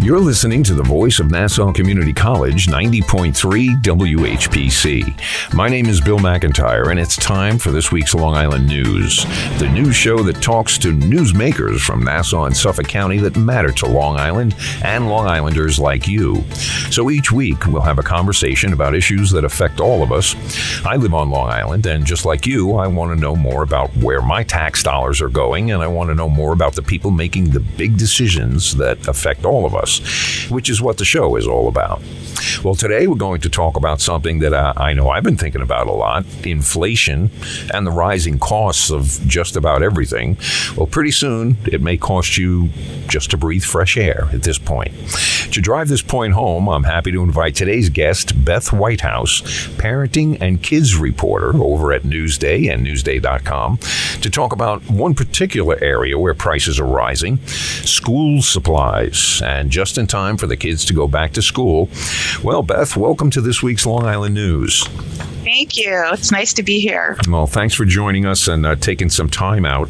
You're listening to the voice of Nassau Community College, 90.3 WHPC. My name is Bill McIntyre, and it's time for this week's Long Island News, the news show that talks to newsmakers from Nassau and Suffolk County that matter to Long Island and Long Islanders like you. So each week, we'll have a conversation about issues that affect all of us. I live on Long Island, and just like you, I want to know more about where my tax dollars are going, and I want to know more about the people making the big decisions that affect all of us, which is what the show is all about. Well, today we're going to talk about something that I know I've been thinking about a lot, inflation and the rising costs of just about everything. Well, pretty soon it may cost you just to breathe fresh air at this point. To drive this point home, I'm happy to invite today's guest, Beth Whitehouse, parenting and kids reporter over at Newsday and Newsday.com, to talk about one particular area where prices are rising, school supplies, and just in time for the kids to go back to school. Well, Beth, welcome to this week's Long Island News. Thank you. It's nice to be here. Well, thanks for joining us and taking some time out.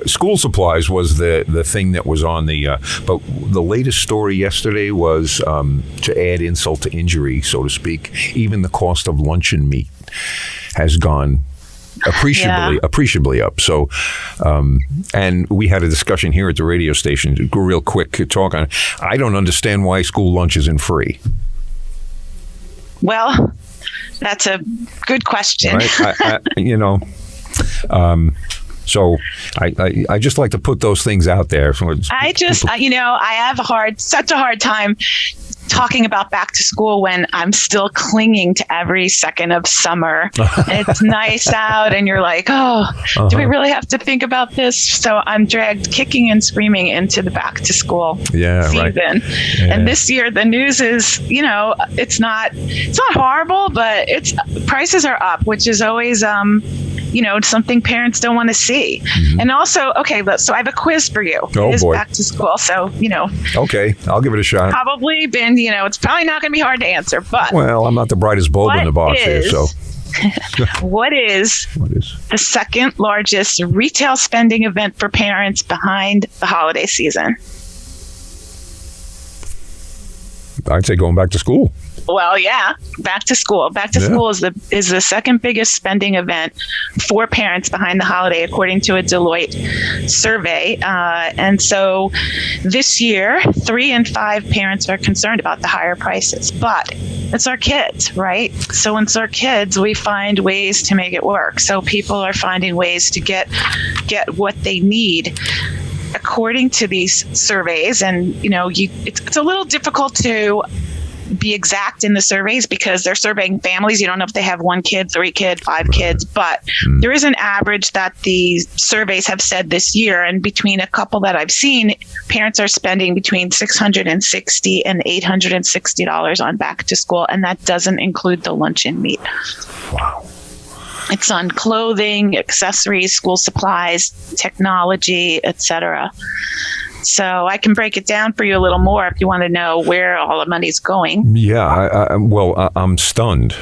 School supplies was the thing that was on the, but the latest story yesterday was, to add insult to injury, so to speak, even the cost of luncheon meat has gone appreciably up. So, and we had a discussion here at the radio station, real quick talk on, I don't understand why school lunch isn't free. Well, that's a good question. Right? So I just like to put those things out there. I have such a hard time talking about back to school when I'm still clinging to every second of summer. And it's nice out and you're like, do we really have to think about this? So I'm dragged kicking and screaming into the back to school season. Right. Yeah. And this year the news is, it's not horrible, but prices are up, which is always something parents don't want to see. Mm-hmm. And also, so I have a quiz for you. It is back to school, so, Okay, I'll give it a shot. Probably been, it's probably not going to be hard to answer, but... Well, I'm not the brightest bulb in the box here, so... What is the second largest retail spending event for parents behind the holiday season? I'd say going back to school. Well, yeah, back to school. Back to school is the second biggest spending event for parents behind the holiday, according to a Deloitte survey. And so this year, 3 in 5 parents are concerned about the higher prices. But it's our kids, right? So when it's our kids, we find ways to make it work. So people are finding ways to get what they need. According to these surveys, and it's a little difficult to be exact in the surveys because they're surveying families. You don't know if they have 1 kid, 3 kids, 5 kids, but there is an average that the surveys have said this year. And between a couple that I've seen, parents are spending between $660 and $860 on back to school. And that doesn't include the luncheon meat. Wow. It's on clothing, accessories, school supplies, technology, etc. So I can break it down for you a little more if you want to know where all the money's going. Yeah, I'm stunned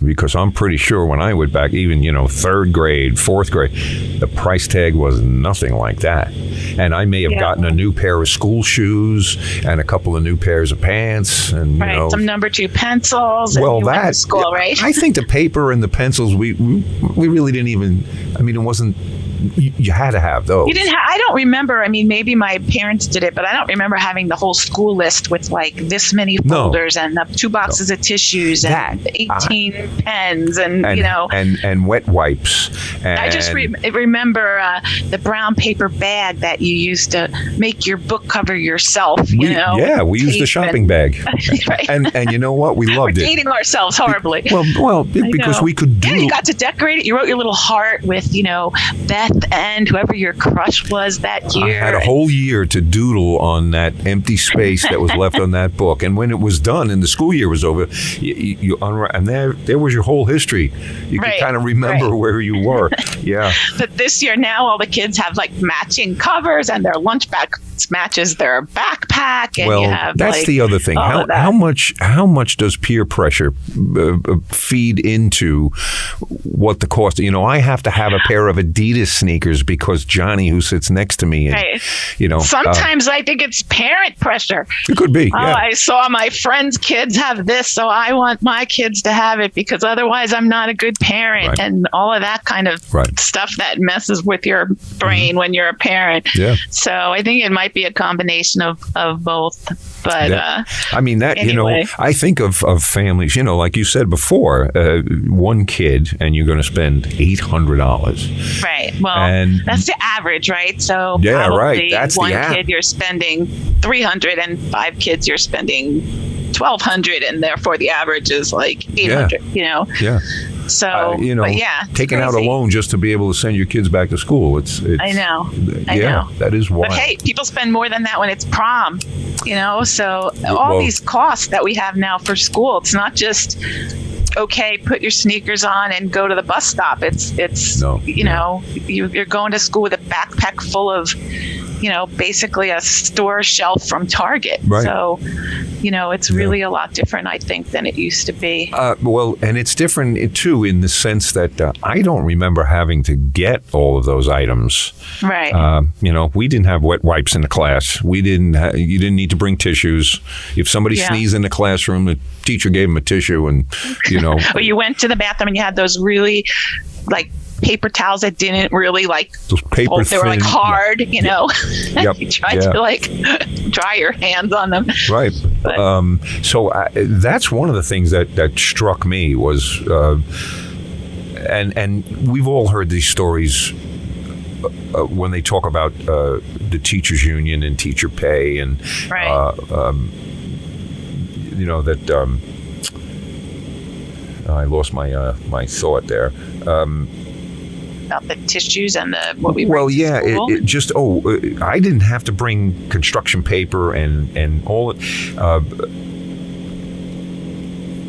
because I'm pretty sure when I went back, even, 3rd grade, 4th grade, the price tag was nothing like that. And I may have gotten a new pair of school shoes and a couple of new pairs of pants. And, some number 2 pencils. Well, and went to school, right? I think the paper and the pencils, we really didn't even, it wasn't, you had to have those. You didn't I don't remember. Maybe my parents did it, but I don't remember having the whole school list with like this many folders and 2 boxes of tissues and 18 pens and wet wipes. And I just remember the brown paper bag that you used to make your book cover yourself. We used the shopping bag. Right. And you know what? We loved it. We're dating ourselves horribly. Because we could do. And you got to decorate it. You wrote your little heart with, Beth and whoever your crush was that year. I had a whole year to doodle on that empty space that was left on that book. And when it was done and the school year was over, you unwrap, and there was your whole history. You could kind of remember where you were. Yeah. But this year now all the kids have like matching covers and their lunch bag matches their backpack, and you have that's the other thing. How much does peer pressure feed into what the cost? I have to have a pair of Adidas sneakers because Johnny, who sits next to me, and, sometimes I think it's parent pressure. It could be. Yeah. I saw my friends' kids have this, so I want my kids to have it because otherwise I'm not a good parent, and all of that kind of stuff that messes with your brain when you're a parent. Yeah. So I think it might be a combination of both. But anyway. I think of families, like you said before, one kid and you're going to spend $800. Right. Well, and that's the average, right? So that's one kid you're spending $300, and 5 kids you're spending $1,200, and therefore the average is like $800. Yeah. So, taking out a loan just to be able to send your kids back to school. It's I know. That is wild. But hey, people spend more than that when it's prom, So all these costs that we have now for school, it's not just, okay, put your sneakers on and go to the bus stop. You're going to school with a backpack full of, basically a store shelf from Target. Right. So, it's really a lot different, I think, than it used to be. And it's different, too, in the sense that I don't remember having to get all of those items. Right. We didn't have wet wipes in the class. You didn't need to bring tissues. If somebody sneezed in the classroom, the teacher gave them a tissue and, Or you went to the bathroom and you had those really, paper towels that didn't really those paper they were hard, you tried to dry your hands on them. Right. So that's one of the things that struck me was, and we've all heard these stories when they talk about the teachers union and teacher pay and I lost my thought there. About the tissues and what we I didn't have to bring construction paper and all it.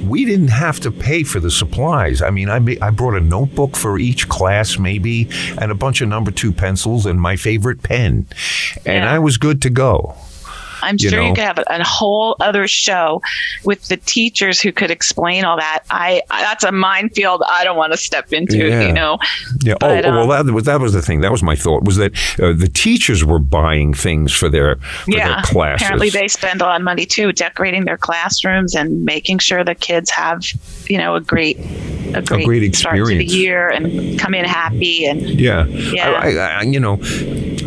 We didn't have to pay for the supplies. I mean, I brought a notebook for each class, maybe, and a bunch of number 2 pencils and my favorite pen, and I was good to go. I'm sure you could have a whole other show with the teachers who could explain all that. That's a minefield I don't want to step into, Yeah. But, that was the thing. That was my thought, was that the teachers were buying things for their classes. Apparently they spend a lot of money, too, decorating their classrooms and making sure the kids have, a great experience. Start to the year and come in happy. And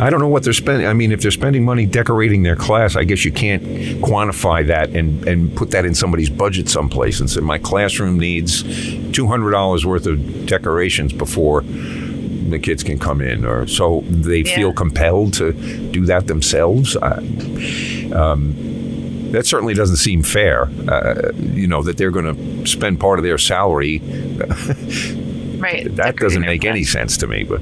I don't know what they're spending. I mean, if they're spending money decorating their class, I guess you can't quantify that and put that in somebody's budget someplace and say, my classroom needs $200 worth of decorations before the kids can come in, or so they feel compelled to do that themselves. That certainly doesn't seem fair, that they're going to spend part of their salary. Right. That doesn't make any sense to me. But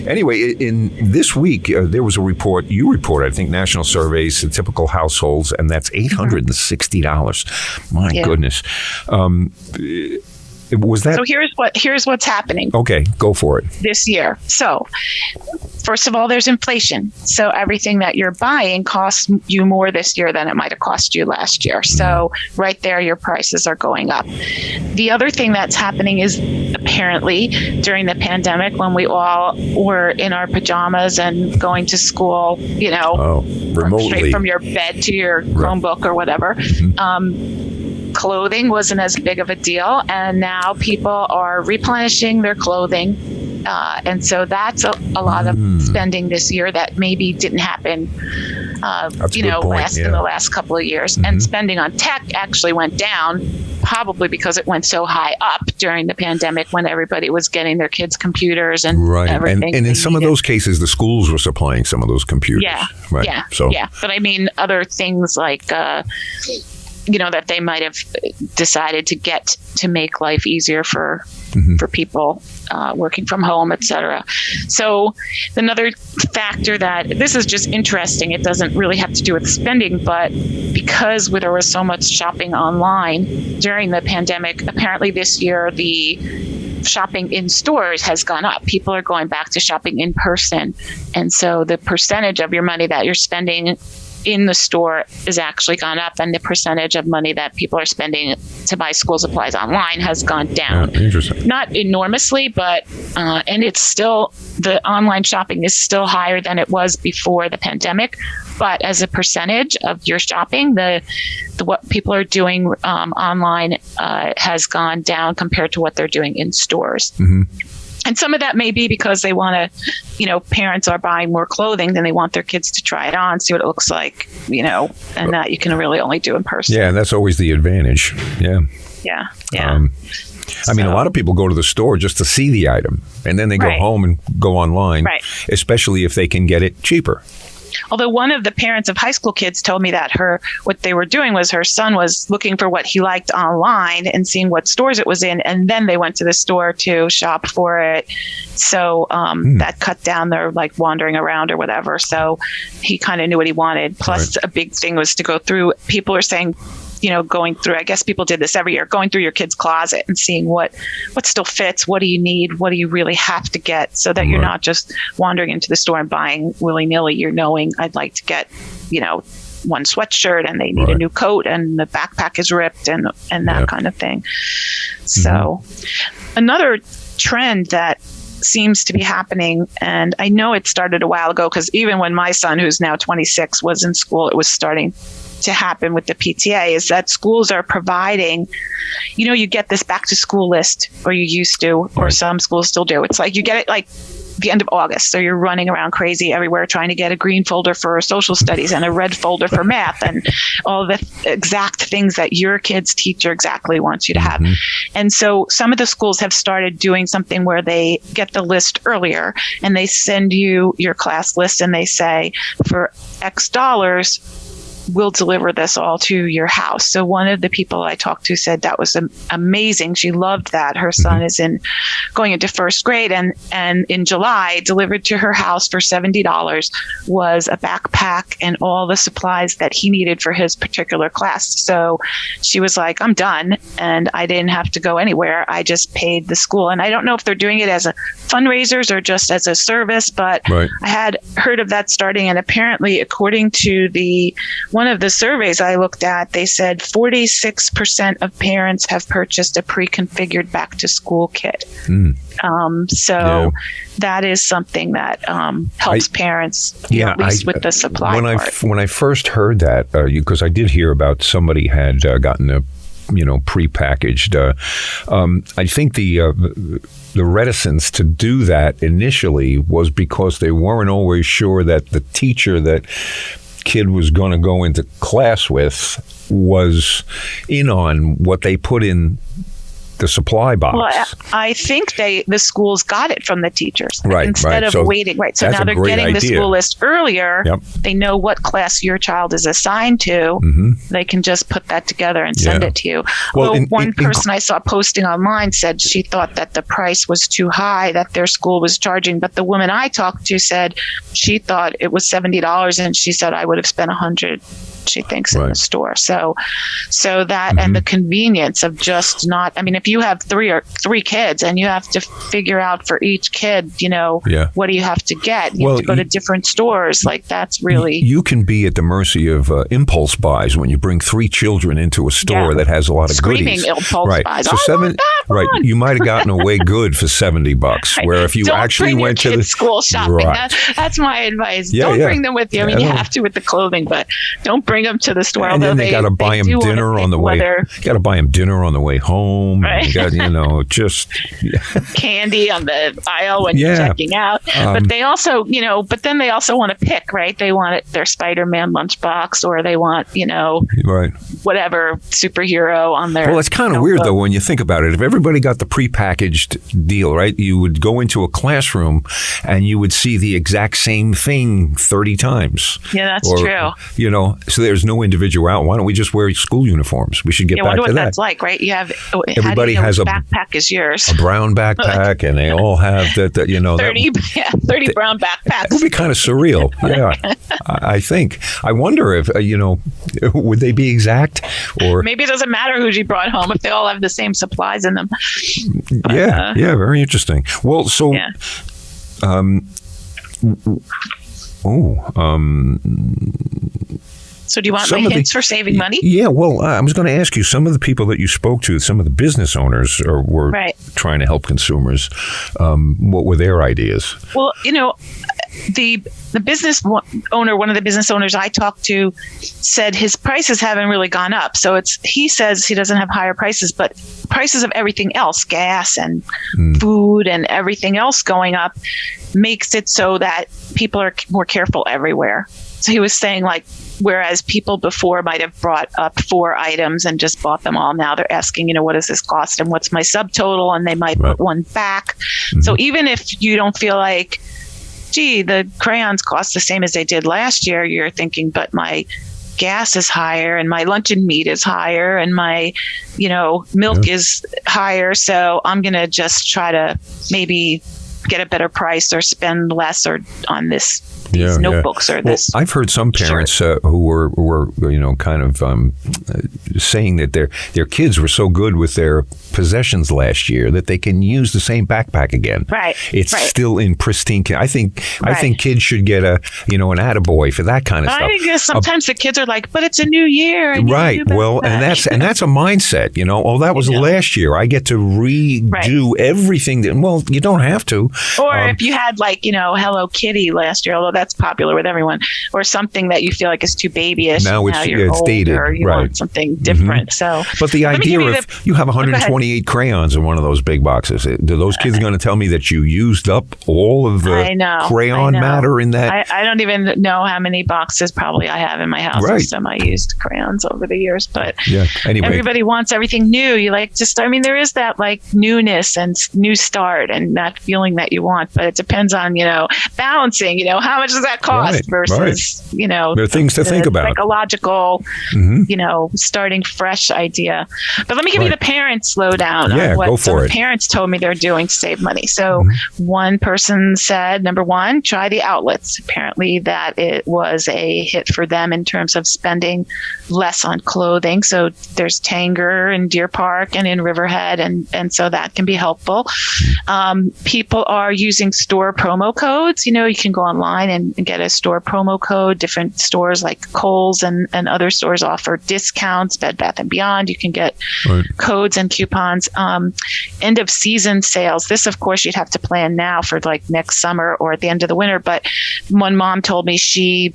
anyway, in this week, there was a report, you reported, I think, national surveys to typical households, and that's $860. My goodness. Was that? So here's what's happening. Okay, go for it. This year. So, first of all, there's inflation. So everything that you're buying costs you more this year than it might have cost you last year. So right there, your prices are going up. The other thing that's happening is apparently during the pandemic, when we all were in our pajamas and going to school, remotely, straight from your bed to your Chromebook or whatever. Clothing wasn't as big of a deal, and now people are replenishing their clothing, and so that's a lot of spending this year that maybe didn't happen in the last couple of years. And spending on tech actually went down, probably because it went so high up during the pandemic when everybody was getting their kids computers and everything. And in some of those cases, the schools were supplying some of those computers. But I mean, other things like that they might have decided to get to make life easier for people working from home, et cetera. So another factor that this is just interesting, it doesn't really have to do with spending, but because there was so much shopping online during the pandemic, apparently this year the shopping in stores has gone up. People are going back to shopping in person. And so the percentage of your money that you're spending in the store has actually gone up, and the percentage of money that people are spending to buy school supplies online has gone down. Interesting. Not enormously, but and it's still, the online shopping is still higher than it was before the pandemic. But as a percentage of your shopping, the what people are doing online has gone down compared to what they're doing in stores. Mm-hmm. And some of that may be because they want to, parents are buying more clothing than they want their kids to try it on, see what it looks like, and that you can really only do in person. Yeah, that's always the advantage. Yeah. Yeah. A lot of people go to the store just to see the item, and then they go home and go online, especially if they can get it cheaper. Although one of the parents of high school kids told me that what they were doing was her son was looking for what he liked online and seeing what stores it was in, and then they went to the store to shop for it. So that cut down their wandering around or whatever. So he kind of knew what he wanted. Plus, a big thing was to go through. People are saying, going through, I guess people did this every year, going through your kid's closet and seeing what still fits, what do you need, what do you really have to get, so that you're not just wandering into the store and buying willy-nilly. You're knowing, I'd like to get, one sweatshirt and they need a new coat and the backpack is ripped and that kind of thing. So another trend that seems to be happening, and I know it started a while ago, because even when my son, who's now 26, was in school, it was starting to happen with the PTA, is that schools are providing, you get this back to school list, or you used to, or some schools still do. It's like you get it the end of August. So you're running around crazy everywhere trying to get a green folder for social studies and a red folder for math and all the exact things that your kid's teacher exactly wants you to have. And so some of the schools have started doing something where they get the list earlier and they send you your class list and they say, for X dollars, we'll deliver this all to your house. So one of the people I talked to said that was amazing. She loved that. Her son is going into first grade, and in July, delivered to her house for $70 was a backpack and all the supplies that he needed for his particular class. So she was like, I'm done. And I didn't have to go anywhere. I just paid the school. And I don't know if they're doing it as a fundraisers or just as a service, but I had heard of that starting. And apparently, according to one of the surveys I looked at, they said 46% of parents have purchased a pre-configured back-to-school kit. That is something that helps parents, at least with the supply part. When I first heard that, because I did hear about somebody had gotten a pre-packaged. I think the reticence to do that initially was because they weren't always sure that the teacher that kid was going to go into class with was in on what they put in the supply box. Well, I think the schools got it from the teachers instead of waiting. So now they're getting the school list earlier. They know what class your child is assigned to. They can just put that together and send it to you. Well, one person I saw posting online said she thought that the price was too high that their school was charging, but the woman I talked to said she thought it was $70, and she said I would have spent $100. She thinks in the store. So that and the convenience of just not. I mean, if you have three kids and you have to figure out for each kid, what do you have to get? You have to go to different stores. That's really you can be at the mercy of impulse buys when you bring 3 children into a store that has a lot of screaming goodies. Impulse buys. So you might have gotten away good for $70. Where if you actually went to the school shopping, that's my advice. Don't bring them with you. I mean, you have to with the clothing, but don't bring them to the store. And then they got to buy them dinner on the way. Got to buy them dinner on the way home. Right. Got, just candy on the aisle when you're checking out. But they also, but then they also want to pick, right? They want their Spider-Man lunchbox, or they want, whatever superhero on their. Well, it's kind of weird though when you think about it. If everybody got the prepackaged deal, right? You would go into a classroom and you would see the exact same thing 30 times. Yeah, that's true. So there's no individuality. Why don't we just wear school uniforms? We should get back I wonder to what that. that's like, right? You have Everybody has a backpack is yours. A brown backpack, and they all have that. 30 brown backpacks. It would be kind of surreal. Yeah, I think. I wonder if would they be exact, or maybe it doesn't matter who she brought home if they all have the same supplies in them. But, yeah, very interesting. Well, so. Yeah. So do you want my hints for saving money? Yeah, well, I was going to ask you, some of the people that you spoke to, some of the business owners were trying to help consumers. What were their ideas? Well, the business owner, one of the business owners I talked to, said his prices haven't really gone up. So he says he doesn't have higher prices, but prices of everything else, gas and food and everything else going up, makes it so that people are more careful everywhere. So he was saying, like, whereas people before might have brought up 4 items and just bought them all, now they're asking, what does this cost and what's my subtotal? And they might put one back. Mm-hmm. So even if you don't feel like, gee, the crayons cost the same as they did last year, you're thinking, but my gas is higher and my luncheon meat is higher and my, milk is higher. So I'm going to just try to maybe get a better price or spend less or on these notebooks or this. I've heard some parents who were kind of saying that their kids were so good with their possessions last year that they can use the same backpack again. Right. It's still in pristine. I think kids should get an attaboy for that kind of stuff. I think sometimes the kids are like, but it's a new year. And right. Well, and that's a mindset. That was last year. I get to redo everything. You don't have to. Or if you had Hello Kitty last year, although that's popular with everyone, or something that you feel like is too babyish. Now you're older, dated. You want something different. Mm-hmm. So, but the idea of you have 128 crayons in one of those big boxes. Do those kids going to tell me that you used up all of the crayon matter in that? I don't even know how many boxes probably I have in my house of semi-used crayons over the years. But anyway, everybody wants everything new. You there is that newness and new start and that feeling that you want, but it depends on balancing. How much does that cost versus there are things to think about. Psychological, starting fresh idea. But let me give you the parents lowdown on what some parents told me they're doing to save money. So one person said, number one, try the outlets. Apparently that it was a hit for them in terms of spending less on clothing. So there's Tanger in Deer Park and in Riverhead, and so that can be helpful. People are using store promo codes. You can go online and get a store promo code. Different stores like Kohl's and other stores offer discounts. Bed Bath & Beyond, you can get codes and coupons. End of season sales. This, of course, you'd have to plan now for next summer or at the end of the winter. But one mom told me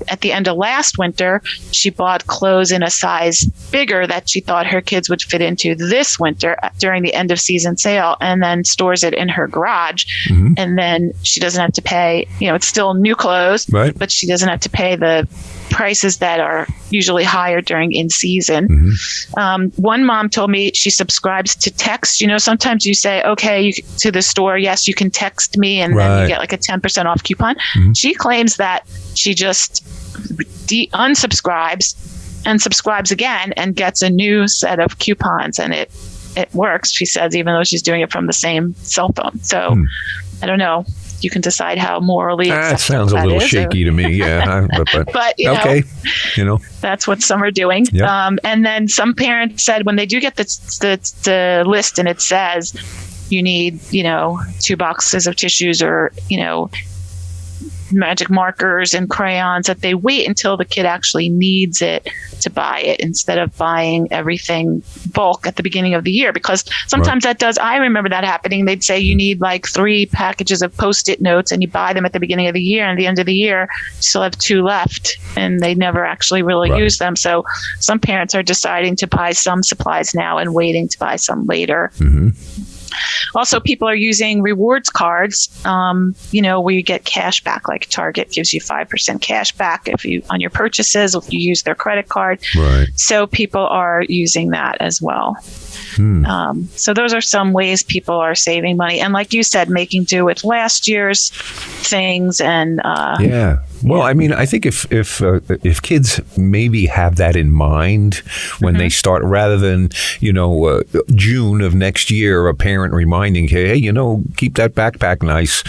at the end of last winter, she bought clothes in a size bigger that she thought her kids would fit into this winter during the end of season sale, and then stores it in her garage. Mm-hmm. And then she doesn't have to pay, it's still new clothes, but she doesn't have to pay the prices that are usually higher during in season. Mm-hmm. One mom told me she subscribes to text. Sometimes you say, okay, to the store, yes, you can text me, and then you get a 10% off coupon. Mm-hmm. She claims that she just unsubscribes and subscribes again and gets a new set of coupons, and it works, she says, even though she's doing it from the same cell phone. So I don't know. You can decide how morally that sounds a little shaky to me. Yeah, but okay, that's what some are doing. Yep. And then some parents said when they do get the list and it says you need 2 boxes of tissues or magic markers and crayons, that they wait until the kid actually needs it to buy it instead of buying everything bulk at the beginning of the year, because sometimes I remember that happening. They'd say you need 3 packages of Post-it notes, and you buy them at the beginning of the year, and at the end of the year you still have 2 left, and they never actually really use them. So some parents are deciding to buy some supplies now and waiting to buy some later. Mm-hmm. Also, people are using rewards cards, where you get cash back, like Target gives you 5% cash back on your purchases if you use their credit card. Right. So people are using that as well. So those are some ways people are saving money. And like you said, making do with last year's things and Well, I mean, I think if kids maybe have that in mind when they start, rather than June of next year, a parent reminding, hey, keep that backpack nice.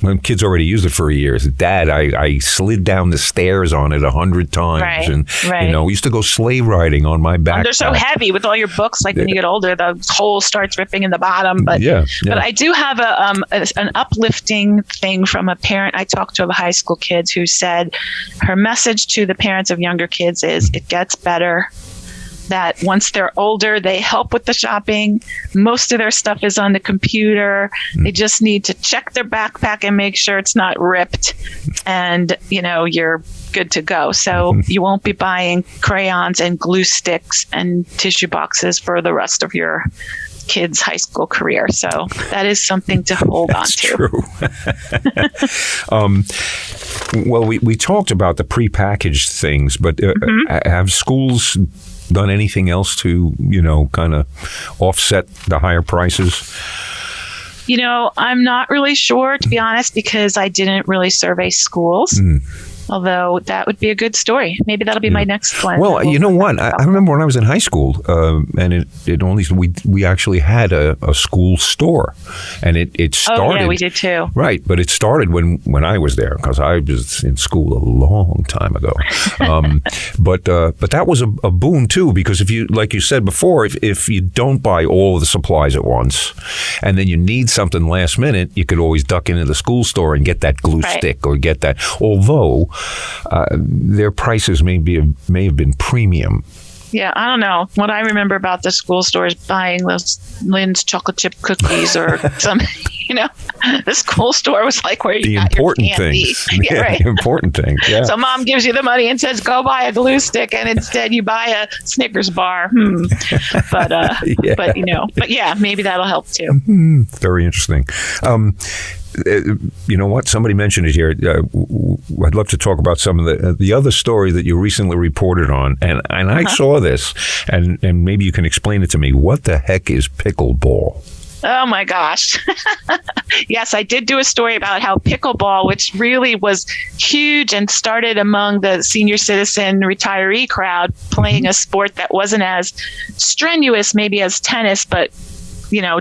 When kids already used it for a year. Dad, I slid down the stairs on it 100 times, and we used to go sleigh riding on my backpack. They're so heavy with all your books. Like when you get older, the hole starts ripping in the bottom. But but I do have an uplifting thing from a parent. I talked to high school kids who said her message to the parents of younger kids is it gets better. That once they're older, they help with the shopping. Most of their stuff is on the computer. They just need to check their backpack and make sure it's not ripped. And, you're good to go. So you won't be buying crayons and glue sticks and tissue boxes for the rest of your kids' high school career. So that is something to hold on to. True. Well, we talked about the prepackaged things, but have schools done anything else to, kind of offset the higher prices? I'm not really sure, to be honest, because I didn't really survey schools. Although that would be a good story. Maybe that'll be my next one. Well, you know what? I remember when I was in high school, and we actually had a school store, and it started. Oh, yeah, we did too. Right, but it started when I was there, because I was in school a long time ago. But that was a boon too, because if you, like you said before, if you don't buy all of the supplies at once, and then you need something last minute, you could always duck into the school store and get that glue stick or get that. Although their prices may have been premium. Yeah, I don't know. What I remember about the school store is buying those Lynn's chocolate chip cookies or some, the school store was like where you got important your candy. Things. Yeah, right. The important thing. Yeah. So mom gives you the money and says, go buy a glue stick, and instead you buy a Snickers bar. But maybe that'll help too. Very interesting. You know what? Somebody mentioned it here. I'd love to talk about some of the other story that you recently reported on, and I saw this, and maybe you can explain it to me. What the heck is pickleball? Oh my gosh. Yes, I did do a story about how pickleball, which really was huge and started among the senior citizen retiree crowd, playing a sport that wasn't as strenuous maybe as tennis, but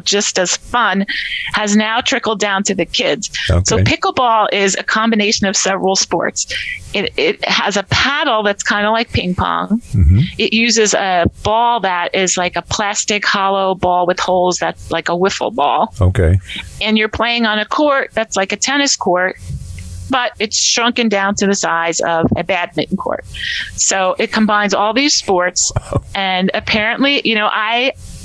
just as fun, has now trickled down to the kids. Okay. So pickleball is a combination of several sports. It has a paddle that's kind of like ping pong. It uses a ball that is like a plastic hollow ball with holes that's like a wiffle ball. Okay. And you're playing on a court that's like a tennis court, but it's shrunken down to the size of a badminton court. So it combines all these sports. And apparently,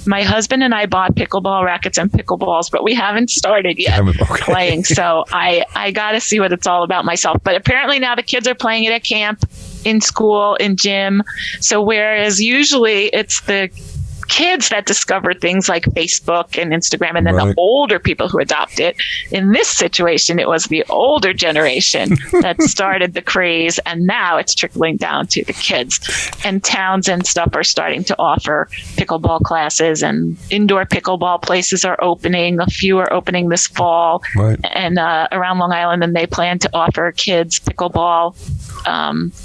my husband and I bought pickleball rackets and pickleballs, but we haven't started yet playing. So I got to see what it's all about myself. But apparently now the kids are playing it at camp, in school, in gym. So whereas usually it's the kids that discover things like Facebook and Instagram, and then the older people who adopt it. In this situation, it was the older generation that started the craze, and now it's trickling down to the kids. And towns and stuff are starting to offer pickleball classes, and indoor pickleball places are opening. A few are opening this fall, and around Long Island, and they plan to offer kids pickleball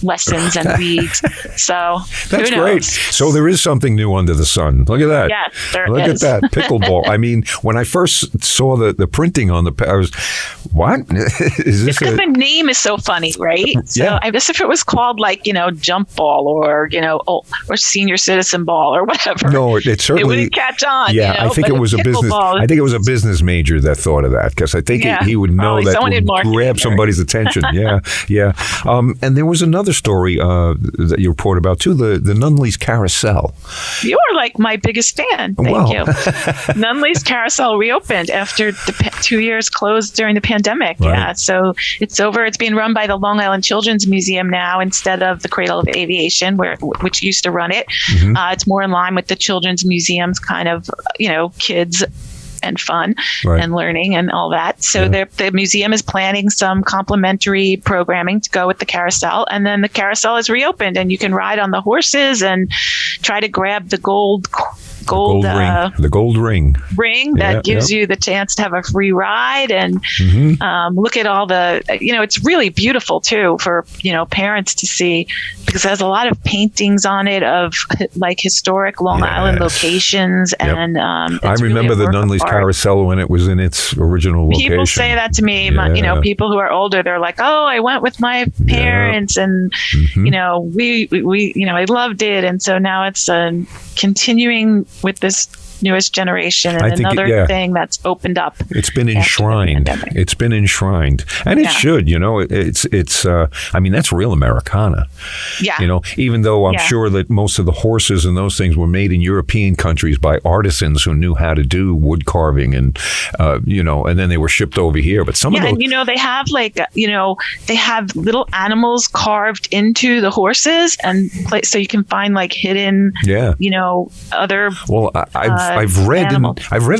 lessons and leagues. So that's great. So there is something new under the sun. Look at that. Yes, there Look is. at that. Pickleball. I mean, when I first saw the printing on I was, what? Is this because the name is so funny, right? So I guess if it was called jump ball or, or senior citizen ball or whatever. No, it certainly it wouldn't catch on. Yeah, I think it was a business. I think it was a business major that thought of that, because I think he would know that would grab somebody's attention. Yeah. And there was another story that you reported about too, the Nunley's Carousel. You are like my biggest fan. Thank you. Nunley's Carousel reopened after the 2 years closed during the pandemic. Right. Yeah, so it's over. It's being run by the Long Island Children's Museum now instead of the Cradle of Aviation, which used to run it. It's more in line with the Children's Museum's kind of, kids and fun and learning and all that. So the museum is planning some complimentary programming to go with the carousel. And then the carousel is reopened, and you can ride on the horses and try to grab the gold gold the gold ring that gives you the chance to have a free ride, and look at all the, it's really beautiful too for, parents to see, because there's a lot of paintings on it of like historic Long Island locations. And I remember the Nunley's Carousel when it was in its original location. People say that to me, people who are older, they're like, oh, I went with my parents and, I loved it. And so now it's continuing with this newest generation, and another thing that's opened up. It's been enshrined. And it should, it's that's real Americana. Yeah. Even though I'm sure that most of the horses and those things were made in European countries by artisans who knew how to do wood carving and, and then they were shipped over here. But some of those... and, they have they have little animals carved into the horses, and so you can find like hidden, other... Well, I've read in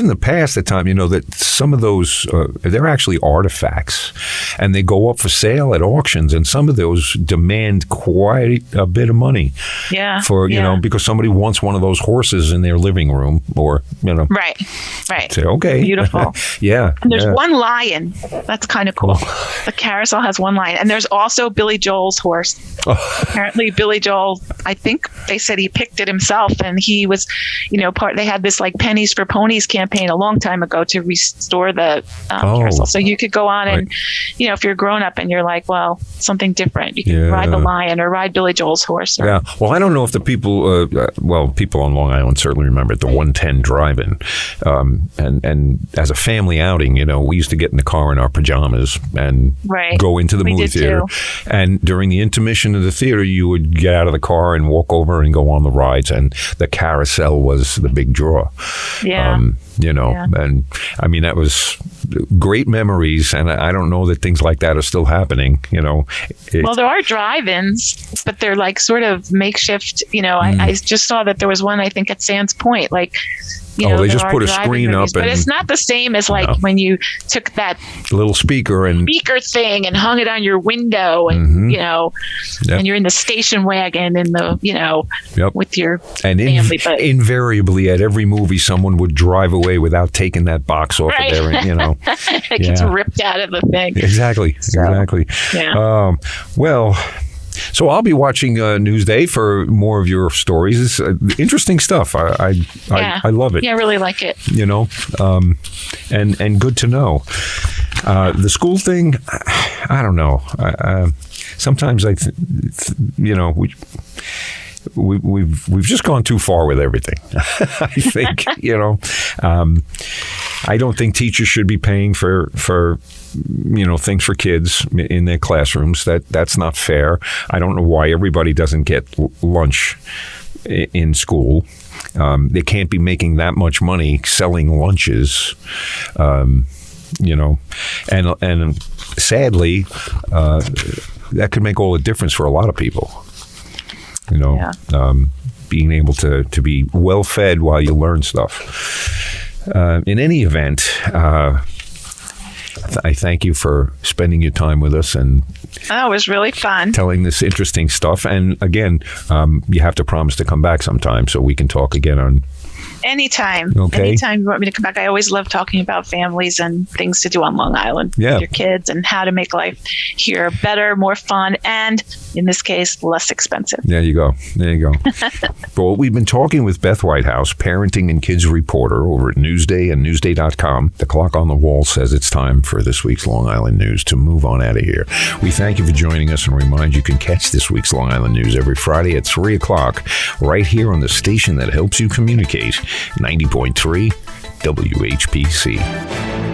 the past at time, that some of those they're actually artifacts, and they go up for sale at auctions, and some of those demand quite a bit of money. Yeah. Because somebody wants one of those horses in their living room, or Right. Say, okay. Beautiful. Yeah. And there's one lion. That's kind of cool. The Carousel has one lion, and there's also Billy Joel's horse. Apparently, Billy Joel, I think they said he picked it himself, and he was, they had this like Pennies for Ponies campaign a long time ago to restore the Carousel. So you could go on and, if you're a grown up and you're like, well, something different, you can ride the lion or ride Billy Joel's horse. Yeah. Well, I don't know if the people, people on Long Island certainly remember it, the 110 drive-in. And as a family outing, we used to get in the car in our pajamas and go into the movie theater. Too. And during the intermission of the theater, you would get out of the car and walk over and go on the rides. And the Carousel was the big draw. Yeah. And that was great memories. And I don't know that things like that are still happening, Well, there are drive-ins, but they're like sort of makeshift, I just saw that there was one, I think at Sands Point, they just put a screen up. But it's not the same as when you took that little speaker thing and hung it on your window and, and you're in the station wagon and with your family. But invariably at every movie, someone would drive away without taking that box off of there. It gets ripped out of the thing. Exactly. Yeah. So I'll be watching Newsday for more of your stories. It's interesting stuff. I love it. Yeah, I really like it. And good to know. The school thing, I don't know. Sometimes we've just gone too far with everything. I think I don't think teachers should be paying for things for kids in their classrooms. That's not fair. I don't know why everybody doesn't get lunch in school. They can't be making that much money selling lunches. And sadly, that could make all the difference for a lot of people. Being able to be well fed while you learn stuff. In any event, I thank you for spending your time with us and it was really fun telling this interesting stuff. And again, you have to promise to come back sometime so we can talk again on. Anytime. Okay. Anytime you want me to come back. I always love talking about families and things to do on Long Island with your kids and how to make life here better, more fun, and in this case, less expensive. There you go. Well, we've been talking with Beth Whitehouse, parenting and kids reporter over at Newsday and Newsday.com. The clock on the wall says it's time for this week's Long Island News to move on out of here. We thank you for joining us and remind you can catch this week's Long Island News every Friday at 3 o'clock right here on the station that helps you communicate. 90.3 WHPC.